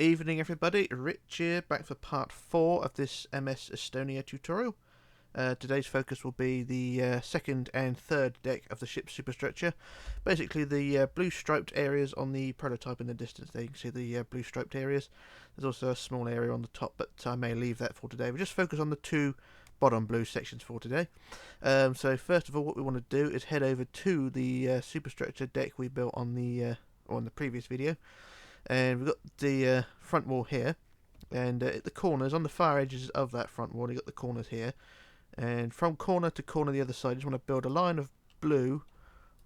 Evening everybody, Rich here, back for part 4 of this MS Estonia tutorial. Today's focus will be the second and third deck of the ship's superstructure. Basically the blue striped areas on the prototype in the distance there, you can see the blue striped areas. There's also a small area on the top, but I may leave that for today. We'll just focus on the two bottom blue sections for today. So first of all, what we want to do is head over to the superstructure deck we built on the previous video. And we've got the front wall here, and at the corners, on the far edges of that front wall, you've got the corners here, and from corner to corner the other side, you just want to build a line of blue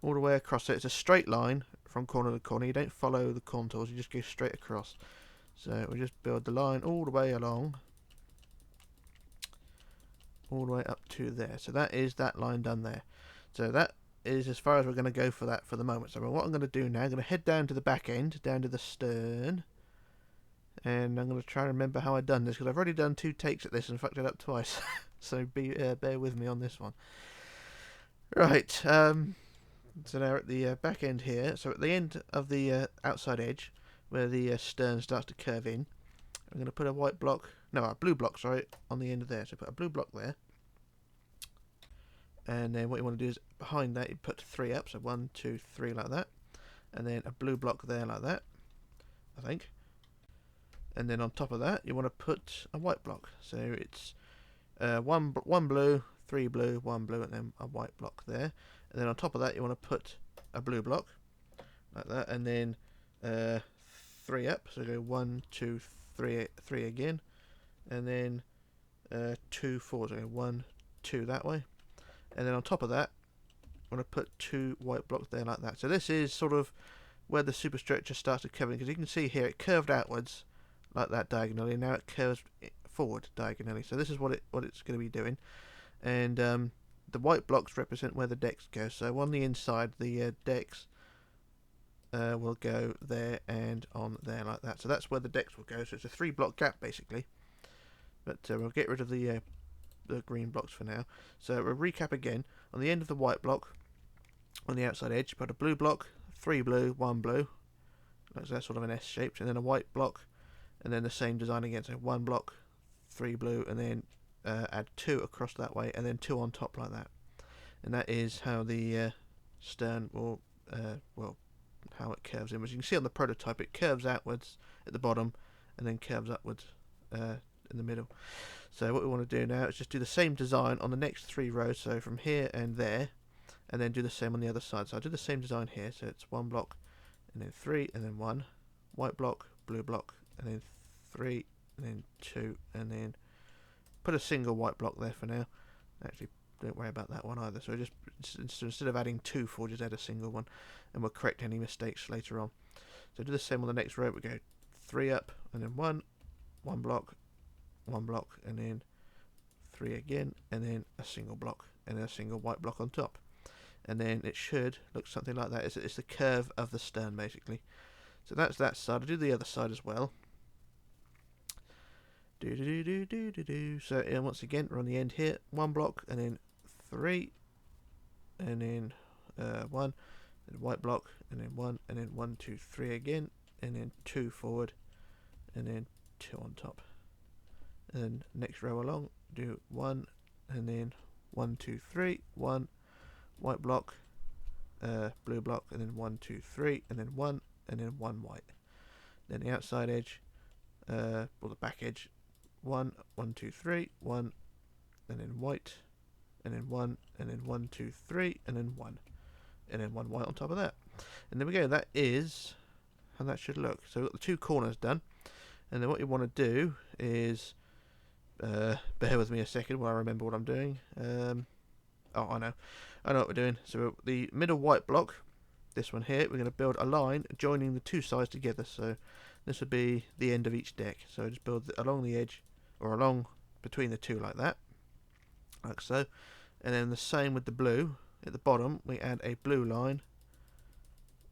all the way across. So it's a straight line from corner to corner. You don't follow the contours, you just go straight across. So we just build the line all the way along, all the way up to there. So that is that line done there. So that is as far as we're going to go for that for the moment. So what I'm going to do now, I'm going to head down to the back end, down to the stern, and I'm going to try and remember how I've done this, because I've already done 2 takes at this and fucked it up twice. So bear with me on this one. Right, so now at the back end here, so at the end of the outside edge, where the stern starts to curve in, I'm going to put a blue block, sorry, on the end of there. So put a blue block there. And then what you want to do is behind that you put 3 up, so 1, 2, 3 like that, and then a blue block there like that, I think. And then on top of that you want to put a white block, so it's one blue, 3 blue, 1 blue, and then a white block there. And then on top of that you want to put a blue block like that, and then 3 up, so go 1, 2, 3 again, and then 2, 4, so go 1, 2 that way. And then on top of that, I'm going to put 2 white blocks there like that. So this is sort of where the superstructure starts to curve in, because you can see here it curved outwards like that diagonally, and now it curves forward diagonally. So this is what it's going to be doing. And the white blocks represent where the decks go. So on the inside, the decks will go there and on there like that. So that's where the decks will go. So it's a 3-block gap basically. But we'll get rid of the green blocks for now. So we'll recap again. On the end of the white block, on the outside edge, put a blue block, 3 blue, 1 blue. That's that sort of an S shaped, and then a white block, and then the same design again. So 1 block, 3 blue, and then add 2 across that way, and then 2 on top like that. And that is how the stern will, how it curves in. As you can see on the prototype, it curves outwards at the bottom, and then curves upwards in the middle. So what we want to do now is just do the same design on the next 3 rows, so from here and there, and then do the same on the other side. So I'll do the same design here, so it's 1 block, and then 3, and then 1, white block, blue block, and then 3, and then 2, and then put a single white block there for now. Actually, don't worry about that one either. So just instead of adding 2 for, just add a single one, and we'll correct any mistakes later on. So do the same on the next row. We go 3 up, and then 1 block, 1 block, and then 3 again, and then a single block, and then a single white block on top. And then it should look something like that. It's the curve of the stern basically. So that's that side. I'll do the other side as well. So once again, we're on the end here. 1 block, and then 3, and then 1, and white block, and then 1, and then 1, 2, 3 again, and then 2 forward, and then 2 on top. And then next row along, do 1, and then 1, 2, 3, 1, white block, blue block, and then 1, 2, 3, and then 1, and then 1 white. Then the outside edge, or the back edge, 1, 1, 2, 3, 1, and then white, and then 1, and then 1, 2, 3, and then 1, and then 1 white on top of that. And there we go. That is how that should look. So we've got the 2 corners done, and then what you want to do is bear with me a second while I remember what I'm doing. Oh, I know what we're doing. So the middle white block, this one here, we're going to build a line joining the 2 sides together. So this would be the end of each deck. So just build along the edge, or along between the 2 like that, like so. And then the same with the blue. At the bottom we add a blue line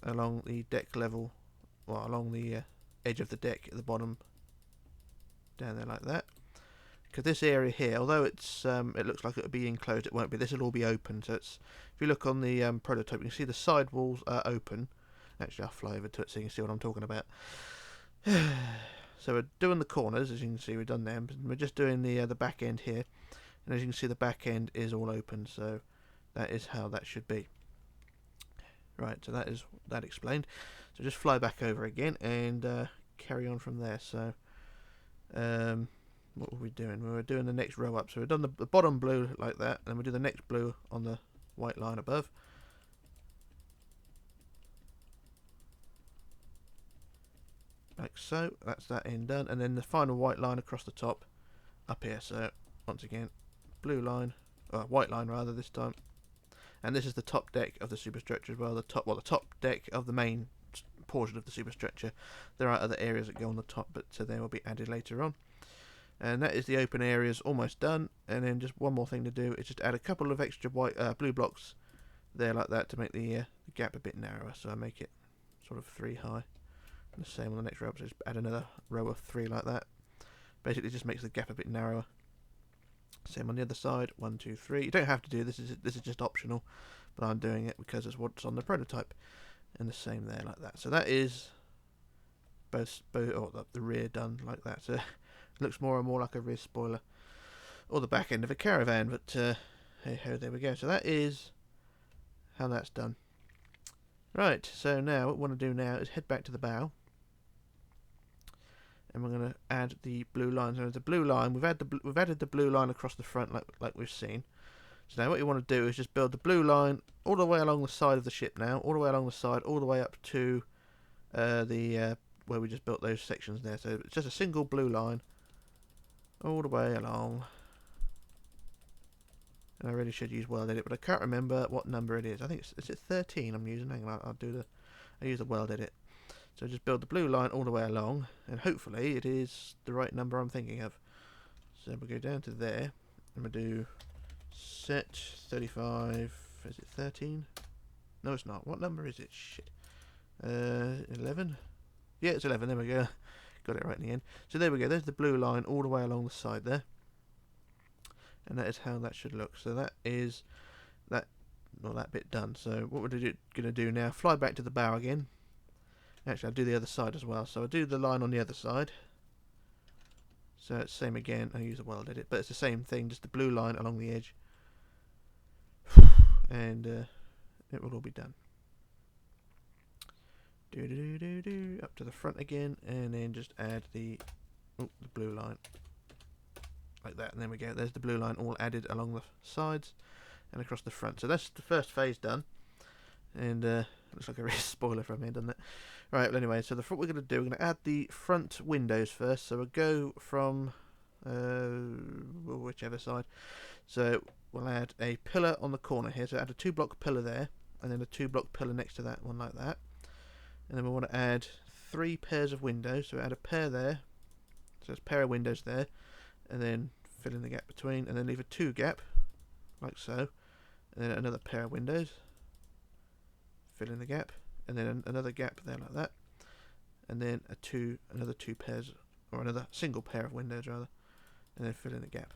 along the deck level, well, along the edge of the deck at the bottom, down there like that. Because this area here, although it's it looks like it would be enclosed, it won't be. This will all be open. So it's, if you look on the prototype, you can see the side walls are open. Actually, I'll fly over to it so you can see what I'm talking about. So we're doing the corners, as you can see, we've done them. We're just doing the back end here, and as you can see, the back end is all open. So that is how that should be. Right, so that is that explained. So just fly back over again and carry on from there. So what were we doing? We were doing the next row up. So we've done the bottom blue like that, and we do the next blue on the white line above. Like so. That's that end done. And then the final white line across the top up here. So once again, blue line, white line rather this time. And this is the top deck of the superstructure as well. The top deck of the main portion of the superstructure. There are other areas that go on the top, but they will be added later on. And that is the open areas almost done. And then just one more thing to do is just add a couple of extra blue blocks there like that to make the gap a bit narrower. So I make it sort of 3 high. And the same on the next row. So just add another row of 3 like that. Basically, just makes the gap a bit narrower. Same on the other side. 1, 2, 3. You don't have to do this. This is just optional, but I'm doing it because it's what's on the prototype. And the same there like that. So that is both the rear done like that. So it looks more and more like a rear spoiler or the back end of a caravan. But hey ho, there we go. So that is how that's done. Right. So now what we want to do now is head back to the bow. And we're going to add the blue line. So the blue line, we've added the blue line across the front like we've seen. So now what you want to do is just build the blue line all the way along the side of the ship now, all the way along the side, all the way up to where we just built those sections there. So it's just a single blue line all the way along. And I really should use weld edit, but I can't remember what number it is. I think is it 13 I'm using. Hang on, I use the weld edit. So just build the blue line all the way along, and hopefully it is the right number I'm thinking of. So we'll go down to there, and we'll do set 35, is it 13? No it's not, what number is it? Shit. 11? Yeah, it's 11, there we go. Got it right in the end. So there we go, there's the blue line all the way along the side there. And that is how that should look. So that is that bit done. So what we're going to do now, fly back to the bow again. Actually, I'll do the other side as well. So I'll do the line on the other side. So it's same again. I use a weld edit, but it's the same thing, just the blue line along the edge. And it will all be done. Up to the front again, and then just add the blue line. Like that, and there we go. There's the blue line all added along the sides and across the front. So that's the first phase done. And looks like a real spoiler from here, doesn't it? Right, well anyway, so what we're going to do, we're going to add the front windows first. So we'll go from whichever side. So we'll add a pillar on the corner here. So add a 2-block pillar there, and then a 2-block pillar next to that one like that. And then we want to add 3 pairs of windows. So add a pair there. So there's a pair of windows there. And then fill in the gap between, and then leave a 2 gap, like so. And then another pair of windows. Fill in the gap, and then another gap there like that, and then another 2 pairs, or another single pair of windows rather, and then fill in the gap.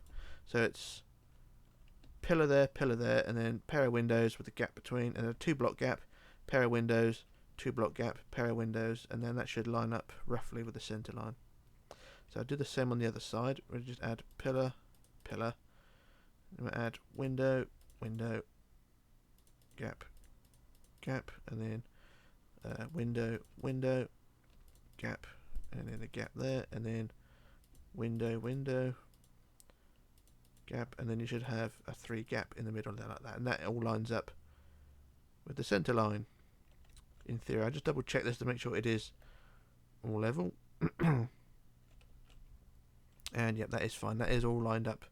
So it's pillar there, and then pair of windows with a gap between, and a 2-block gap, pair of windows, 2-block gap, pair of windows, and then that should line up roughly with the center line. So I'll do the same on the other side. We'll just add pillar, and we'll add window, gap, and then window, gap, and then a gap there, and then window, gap, and then you should have a 3 gap in the middle there like that, and that all lines up with the center line. In theory, I just double check this to make sure it is all level. And yep, that is fine. That is all lined up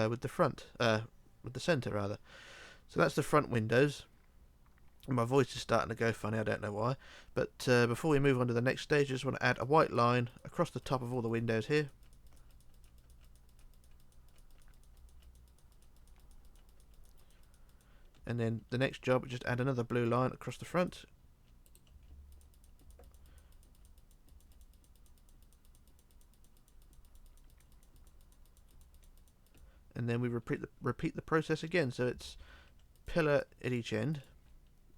with the front, with the center rather. So that's the front windows. My voice is starting to go funny, I don't know why. But before we move on to the next stage, I just want to add a white line across the top of all the windows here. And then the next job, just add another blue line across the front. And then we repeat the process again. So it's pillar at each end,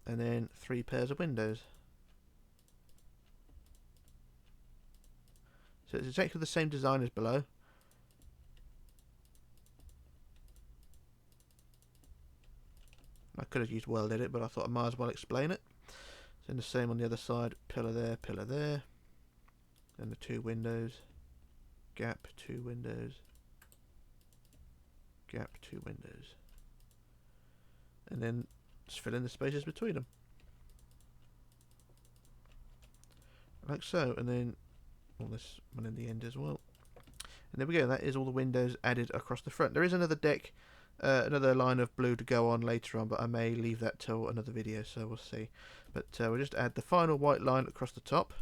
and then 3 pairs of windows. So it's exactly the same design as below. I could have used world edit, but I thought I might as well explain it. So the same on the other side, pillar there, and the 2 windows, gap, 2 windows, gap, 2 windows, and then just fill in the spaces between them, like so, and then all this one in the end as well. And there we go, that is all the windows added across the front. There is another deck, another line of blue to go on later on, but I may leave that till another video, so we'll see. But we'll just add the final white line across the top.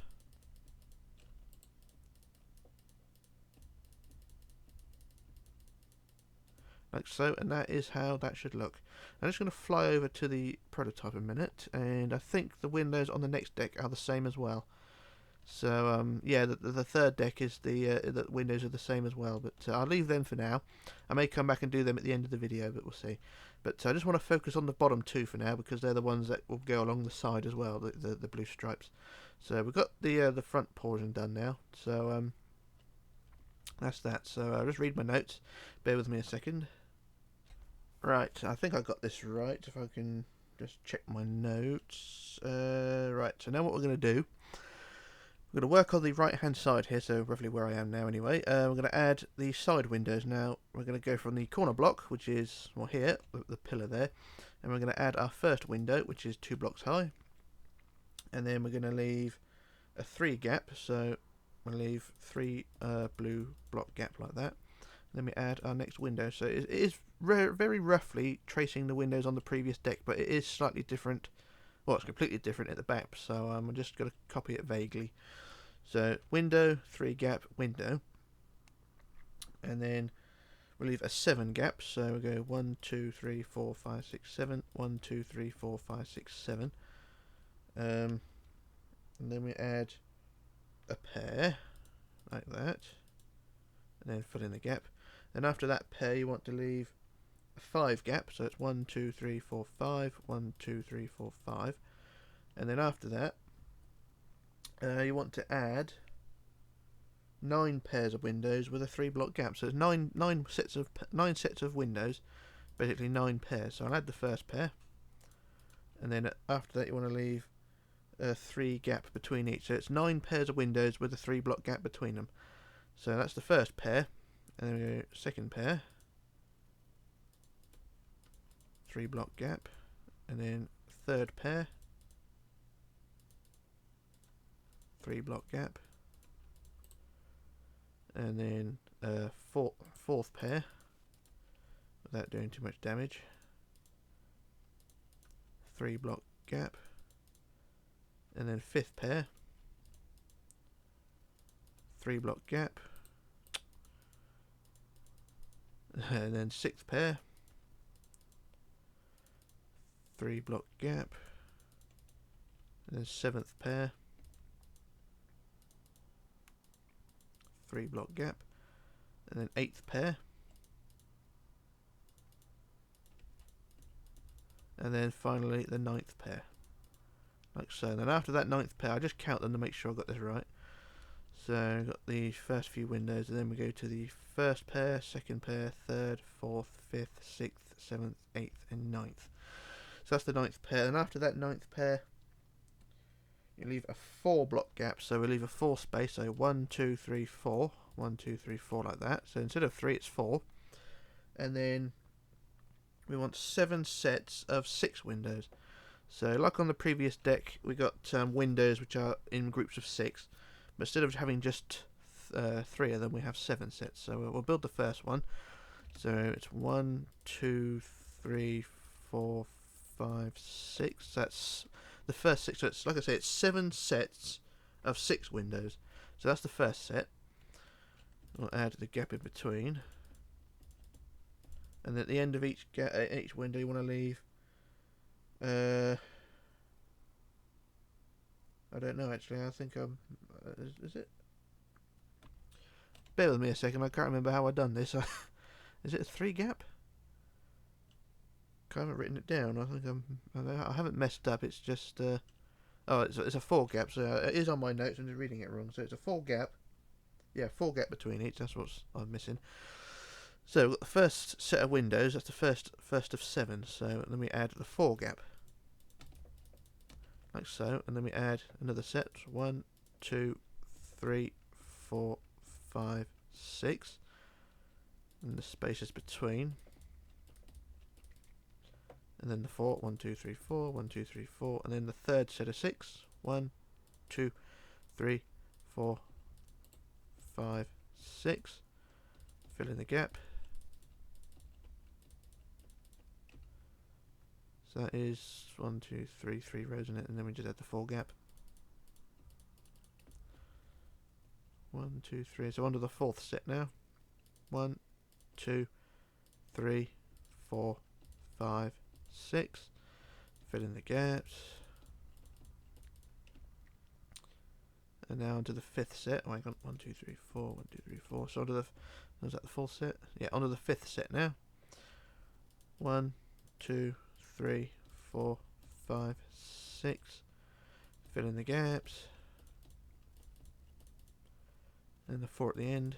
Like so, and that is how that should look. I'm just going to fly over to the prototype a minute, and I think the windows on the next deck are the same as well. So yeah, the third deck is the windows are the same as well, but I'll leave them for now. I may come back and do them at the end of the video, but we'll see. But I just want to focus on the bottom 2 for now, because they're the ones that will go along the side as well, the blue stripes. So we've got the front portion done now. So that's that. So I'll just read my notes. Bear with me a second. Right, I think I got this right. If I can just check my notes. Right, so now what we're going to do, we're going to work on the right hand side here, so roughly where I am now anyway. We're going to add the side windows now. We're going to go from the corner block, which is, well, here, the pillar there, and we're going to add our first window, which is 2 blocks high, and then we're going to leave a 3 gap, so we'll leave 3 blue block gap like that. Then we add our next window. So it is very roughly tracing the windows on the previous deck, but it is slightly different. Well, it's completely different at the back, so I'm just going to copy it vaguely. So window, 3 gap, window, and then we'll leave a 7 gap. So we go 1, 2, 3, 4, 5, 6, 7. 1, 2, 3, 4, 5, 6, 7. And then we add a pair like that, and then fill in the gap. Then after that pair, you want to leave a 5 gap, so it's 1, 2, 3, 4, 5, 1, 2, 3, 4, 5, and then after that, you want to add 9 pairs of windows with a 3 block gap. So it's nine sets of windows, basically 9 pairs. So I'll add the first pair, and then after that, you want to leave a 3 gap between each. So it's 9 pairs of windows with a 3 block gap between them. So that's the first pair. And then we go second pair, 3 block gap, and then third pair, 3 block gap, and then fourth pair, without doing too much damage, 3 block gap, and then fifth pair, 3 block gap, and then 6th pair, 3 block gap, and then 7th pair, 3 block gap, and then 8th pair, and then finally the 9th pair, like so. And then after that 9th pair, I just count them to make sure I got this right. So I've got the first few windows, and then we go to the first pair, second pair, third, fourth, fifth, sixth, seventh, eighth, and 9th. So that's the 9th pair. And after that 9th pair, you leave a 4 block gap. So we leave a 4 space. So 1, 2, 3, 4. 1, 2, 3, 4 like that. So instead of 3, it's 4. And then we want 7 sets of 6 windows. So like on the previous deck, we got windows which are in groups of 6. But instead of having just 3 of them, we have 7 sets. So we'll build the first one. So it's 1, 2, 3, 4, 5, 6. That's the first 6. So it's, like I say, it's 7 sets of 6 windows. So that's the first set. We'll add the gap in between. And at the end of each window, you want to leave. I don't know actually. I think is it? Bear with me a second. I can't remember how I done this. Is it a 3 gap? I haven't written it down. I think I haven't messed up. It's just oh, it's a 4 gap. So it is on my notes. I'm just reading it wrong. So it's a 4 gap, Yeah, 4 gap between each. That's what I'm missing. So we've got the first set of windows. That's the first of 7. So then we add the 4 gap, like so, and then we add another set. 1, 2, 3, 4, 5, 6, and the spaces between. And then the 4, 1, 2, 3, 4, 1, 2, 3, 4, and then the third set of 6. 1, 2, 3, 4, 5, 6. Fill in the gap. So that is 1, 2, 3, 3 rows in it, and then we just add the 4 gap. 1, 2, 3. So onto the 4th set now. 1, 2, 3, 4, 5, 6. Fill in the gaps. And now onto the 5th set. Oh, hang on. 1, 2, 3, 4. 1, 2, 3, 4. So onto the. Was that the full set? Yeah, onto the 5th set now. 1, 2, 3, 4, 5, 6. Fill in the gaps. And the 4 at the end.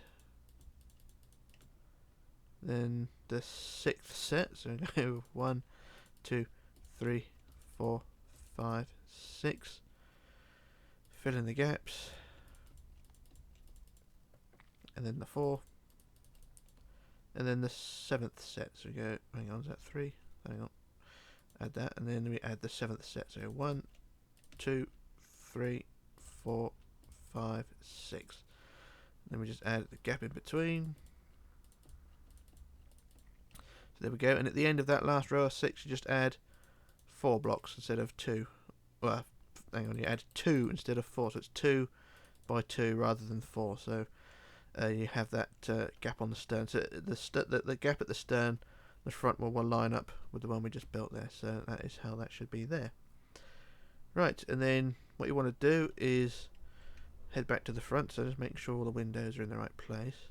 Then the 6th set. So we go 1, 2, 3, 4, 5, 6. Fill in the gaps. And then the 4. And then the 7th set. So we go, hang on, is that 3? Hang on. Add that, and then we add the 7th set. So 1, 2, 3, 4, 5, 6. Then we just add the gap in between. So there we go. And at the end of that last row of 6, you just add 4 blocks instead of 2. Well, hang on, you add 2 instead of 4. So it's 2 by 2 rather than 4. So you have that gap on the stern. So the gap at the stern, the front will line up with the one we just built there. So that is how that should be there. Right, and then what you want to do is head back to the front. So just make sure all the windows are in the right place.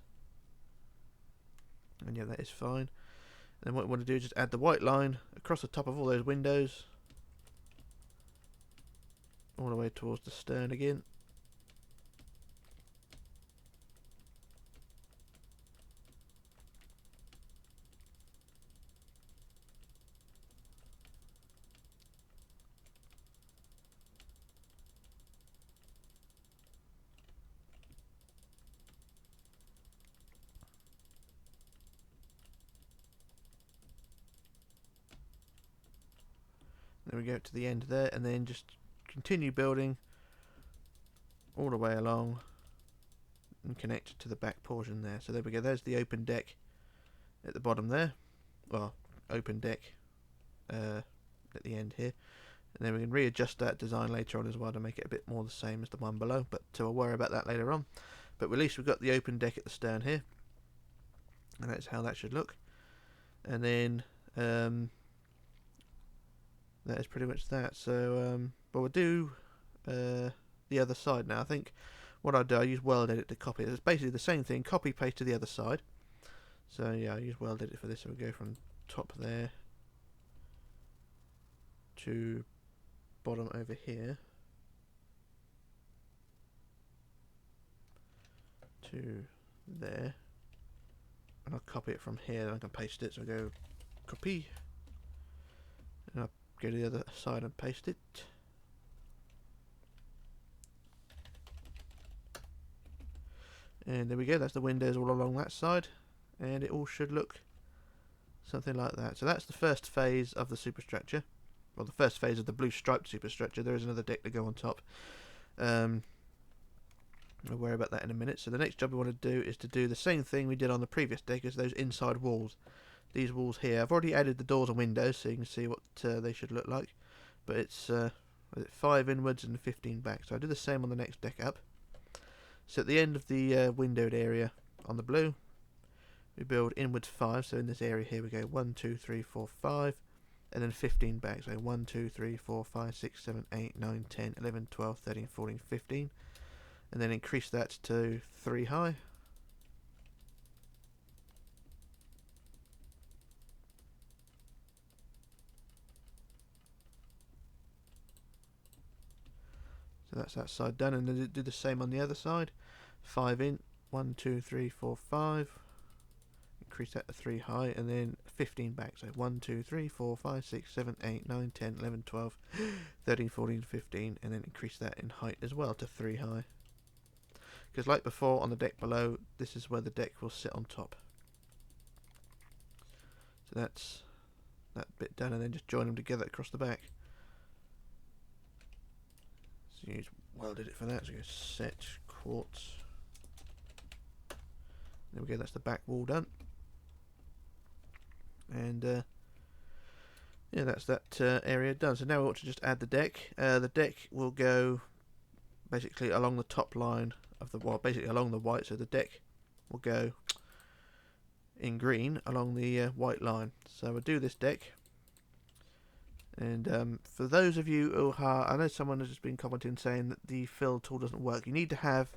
And yeah, that is fine. And then what you want to do is just add the white line across the top of all those windows, all the way towards the stern again. There we go to the end there, and then just continue building all the way along and connect it to the back portion there. So there we go, there's the open deck at the bottom there. Well, open deck at the end here. And then we can readjust that design later on as well to make it a bit more the same as the one below, but we'll worry about that later on. But at least we've got the open deck at the stern here, and that's how that should look. And then that is pretty much that. So but we'll do the other side now. I think what I'll do, I'll use World Edit to copy it. It's basically the same thing, copy paste to the other side. So yeah, I'll use World Edit for this. So we'll go from top there to bottom over here to there, and I'll copy it from here, and I can paste it. So I go copy, and I'll go to the other side and paste it. And there we go, that's the windows all along that side, and it all should look something like that. So that's the first phase of the superstructure, well, the first phase of the blue striped superstructure. There is another deck to go on top. We'll worry about that in a minute. So the next job we want to do is to do the same thing we did on the previous deck, as those inside walls. These walls here, I've already added the doors and windows so you can see what they should look like, but it's 5 inwards and 15 back. So I'll do the same on the next deck up. So at the end of the windowed area on the blue, we build inwards 5. So in this area here we go 1, 2, 3, 4, 5, and then 15 back. So 1, 2, 3, 4, 5, 6, 7, 8, 9, 10, 11, 12, 13, 14, 15, and then increase that to 3 high. So that's that side done, and then do the same on the other side. 5 in, 1, 2, 3, 4, 5. Increase that to 3 high, and then 15 back. So 1, 2, 3, 4, 5, 6, 7, 8, 9, 10, 11, 12, 13, 14, 15, and then increase that in height as well to 3 high. Because like before on the deck below, this is where the deck will sit on top. So that's that bit done, and then just join them together across the back. So you welded it for that. So you go set quartz. There we go. That's the back wall done. And yeah, that's that area done. So now we want to just add the deck. The deck will go basically along the top line of the wall, basically along the white. So the deck will go in green along the white line. So we'll do this deck. And for those of you who are, I know someone has just been commenting saying that the fill tool doesn't work. You need to have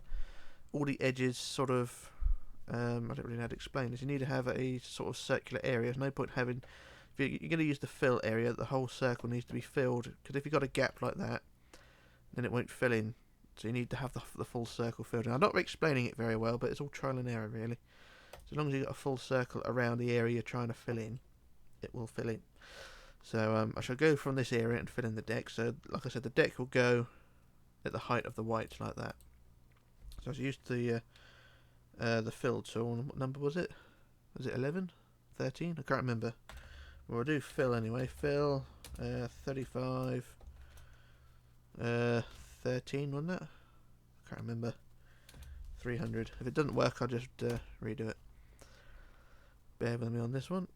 all the edges sort of, I don't really know how to explain this. You need to have a sort of circular area. There's no point having, if you're going to use the fill area, the whole circle needs to be filled. Because if you've got a gap like that, then it won't fill in. So you need to have the full circle filled in. I'm not explaining it very well, but it's all trial and error really. So as long as you've got a full circle around the area you're trying to fill in, it will fill in. So I shall go from this area and fill in the deck. So like I said, the deck will go at the height of the white like that. So I used the fill tool. What number was it? Was it 11? 13? I can't remember. Well, we'll do fill anyway. Fill 35 13, wasn't it? I can't remember. 300. If it doesn't work, I'll just redo it. Bear with me on this one.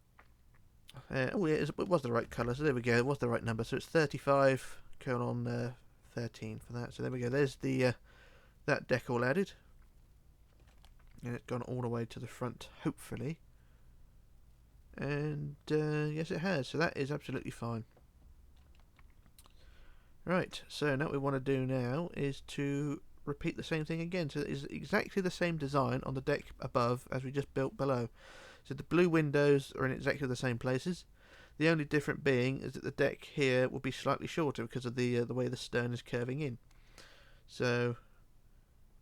Oh yeah, it was the right colour, so there we go, it was the right number. So it's 35 colon 13 for that. So there we go, there's the that deck all added. And it's gone all the way to the front, hopefully. And yes, it has, so that is absolutely fine. Right, so now what we want to do now is to repeat the same thing again. So it's exactly the same design on the deck above as we just built below. So the blue windows are in exactly the same places. The only difference being is that the deck here will be slightly shorter because of the way the stern is curving in. So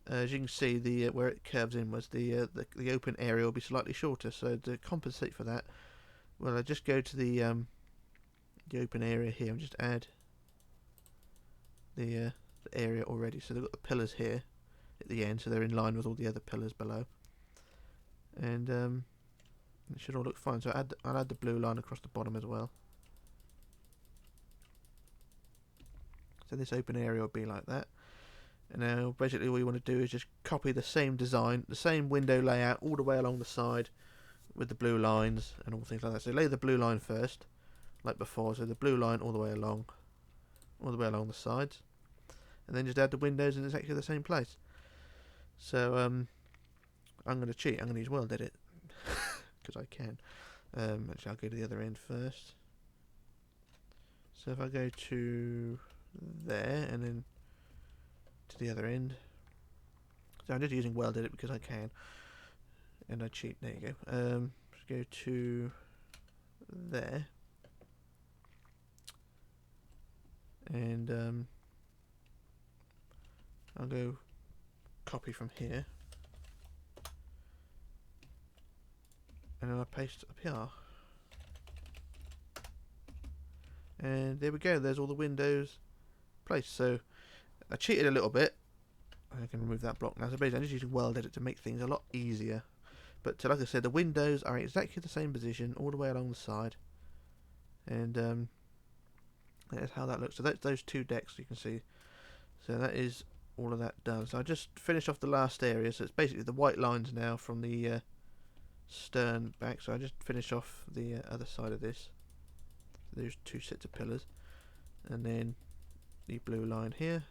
as you can see, the where it curves in was the open area will be slightly shorter. So to compensate for that, well, I just go to the open area here and just add the area already. So they've got the pillars here at the end, so they're in line with all the other pillars below. And it should all look fine. So I'll add the blue line across the bottom as well. So this open area will be like that. And now basically all you want to do is just copy the same design, the same window layout all the way along the side with the blue lines and all things like that. So lay the blue line first, like before. So the blue line all the way along the sides. And then just add the windows in exactly the same place. So I'm going to cheat. I'm going to use World Edit because I can. Actually, I'll go to the other end first. So if I go to there and then to the other end. So I'm just using World Edit because I can. And I cheat. There you go. Just go to there. And I'll go copy from here. And then I paste up here. And there we go, there's all the windows placed. So I cheated a little bit. I can remove that block now. So basically I'm just using World Edit to make things a lot easier. But like I said, the windows are in exactly the same position all the way along the side. And that's how that looks. So that's those two decks you can see. So that is all of that done. So I just finished off the last area. So it's basically the white lines now from the stern back. So I just finish off the other side of this. So there's two sets of pillars. And then the blue line here.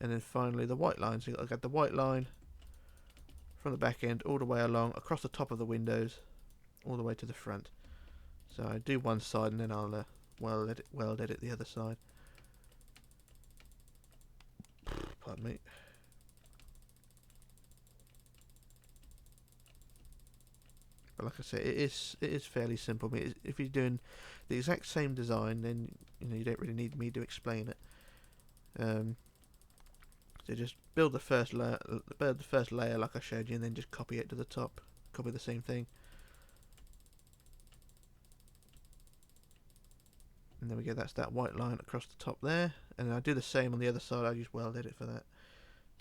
And then finally the white line. So I've got the white line from the back end all the way along across the top of the windows all the way to the front. So I do one side and then I'll World Edit the other side. Pardon me. But like I say, it is fairly simple. If you're doing the exact same design, then you don't really need me to explain it. So just build the first layer like I showed you, and then just copy it to the top. Copy the same thing. And there we go, that's that white line across the top there. And I do the same on the other side, I just weld edit for that.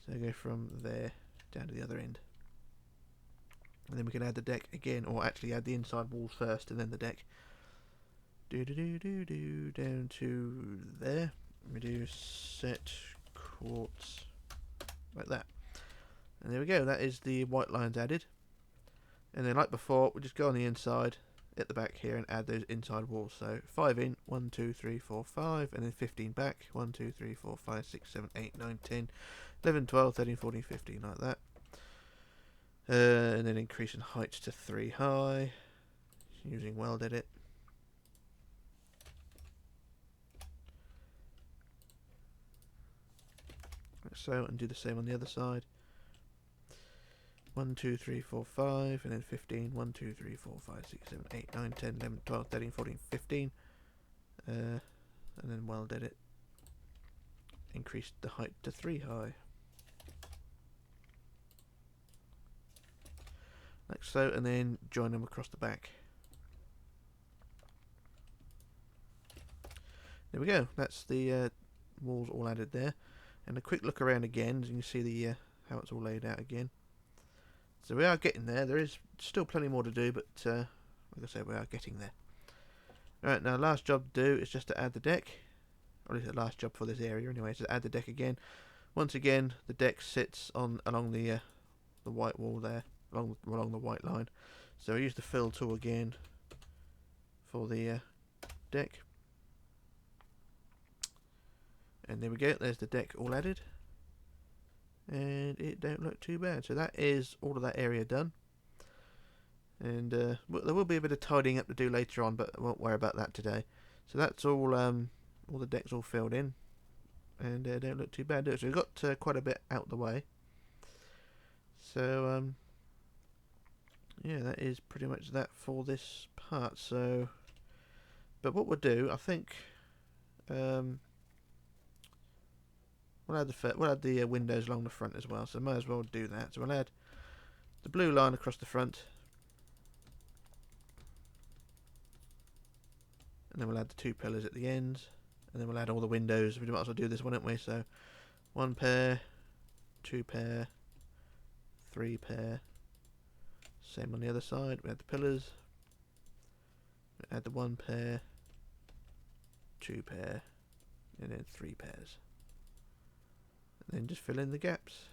So I go from there down to the other end. And then we can add the deck again, or actually add the inside walls first and then the deck. Down to there. We do set quartz like that. And there we go, that is the white lines added. And then like before, we just go on the inside at the back here and add those inside walls. So 5 in, 1, 2, 3, 4, 5, and then 15 back. 1, 2, 3, 4, 5, 6, 7, 8, 9, 10, 11, 12, 13, 14, 15, like that. And then increase in height to 3 high using weld edit. Like so, and do the same on the other side. 1, 2, 3, 4, 5, and then 15. 1, 2, 3, 4, 5, 6, 7, 8, 9, 10, 11, 12, 13, 14, 15. And then weld edit. Increase the height to 3 high. Like so, and then join them across the back. There we go, that's the walls all added there. And a quick look around again, as you can see the how it's all laid out again. So we are getting there. There is still plenty more to do, but like I said, we are getting there. Alright, now last job to do is just to add the deck. Or at least the last job for this area anyway, is to add the deck again. Once again, the deck sits along the white wall there, along the white line. So I use the fill tool again for the deck. And there we go, there's the deck all added. And it don't look too bad. So that is all of that area done. And there will be a bit of tidying up to do later on, but I won't worry about that today. So that's all the decks all filled in. And don't look too bad, do it? So we've got quite a bit out the way. So yeah, that is pretty much that for this part. So, but what we'll do, I think, we'll add the windows along the front as well. So might as well do that. So we'll add the blue line across the front, and then we'll add the 2 pillars at the ends, and then we'll add all the windows. We might as well do this one, won't we? So 1 pair, 2 pair, 3 pair. Same on the other side. We add the pillars. We add the 1 pair, 2 pair, and then 3 pairs. And then just fill in the gaps.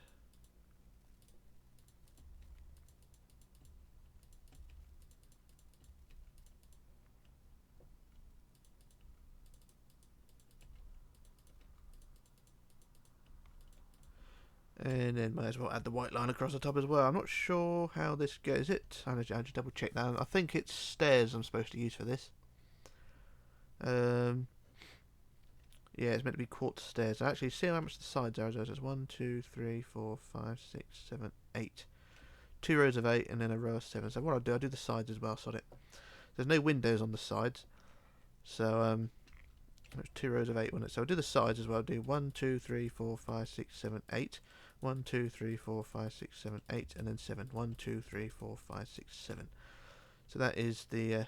And then might as well add the white line across the top as well. I'm not sure how this goes. I'll just double check that. I think it's stairs I'm supposed to use for this. Yeah, it's meant to be quartz stairs. I actually see how much the sides are. So it's 1, 2, 3, 4, 5, 6, 7, 8. 2 rows of 8 and then a row of 7. So what I'll do the sides as well, sod it. There's no windows on the sides. So there's 2 rows of 8 on it. So I'll do the sides as well. I'll do 1, 2, 3, 4, 5, 6, 7, 8. 1, 2, 3, 4, 5, 6, 7, 8, and then 7. 1, 2, 3, 4, 5, 6, 7. So that is the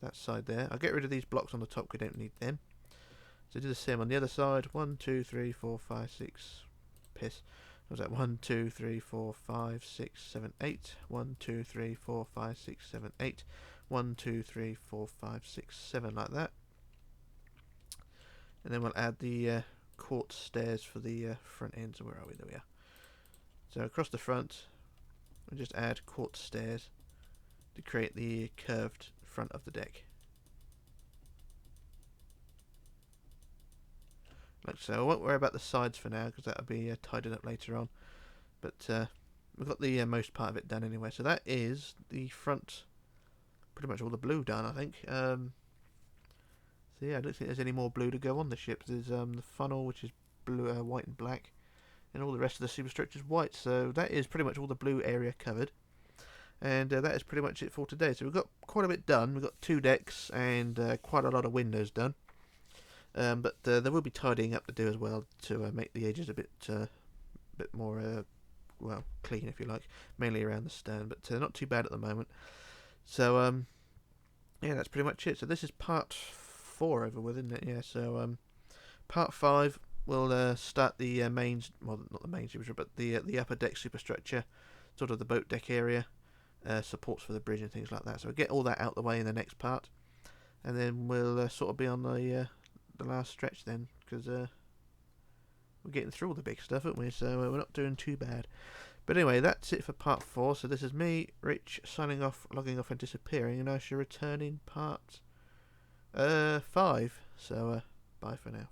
that side there. I'll get rid of these blocks on the top because we don't need them. So do the same on the other side. 1, 2, 3, 4, 5, 6. Piss. What was that? 1, 2, 3, 4, 5, 6, 7, 8. 1, 2, 3, 4, 5, 6, 7, 8. 1, 2, 3, 4, 5, 6, 7, like that. And then we'll add the quartz stairs for the front end. So where are we? There we are. So across the front, we'll just add quartz stairs to create the curved front of the deck. Like so. I won't worry about the sides for now because that'll be tidied up later on. But we've got the most part of it done anyway. So that is the front, pretty much all the blue done, I think. So yeah, I don't think there's any more blue to go on the ship. There's the funnel, which is blue, white and black, and all the rest of the superstructure is white. So that is pretty much all the blue area covered. And that is pretty much it for today. So we've got quite a bit done. We've got 2 decks and quite a lot of windows done. But there will be tidying up to do as well to make the edges a bit bit more, well, clean if you like, mainly around the stern, but not too bad at the moment. So, yeah, that's pretty much it. So this is part 4 over with, isn't it? Yeah, so part 5 we'll start the mains, well, not the main superstructure, but the upper deck superstructure, sort of the boat deck area, supports for the bridge and things like that. So we'll get all that out the way in the next part, and then we'll sort of be on the last stretch then, because we're getting through all the big stuff, aren't we? So we're not doing too bad. But anyway, that's it for part 4. So this is me, Rich, signing off, logging off and disappearing, and I shall return in part 5. So bye for now.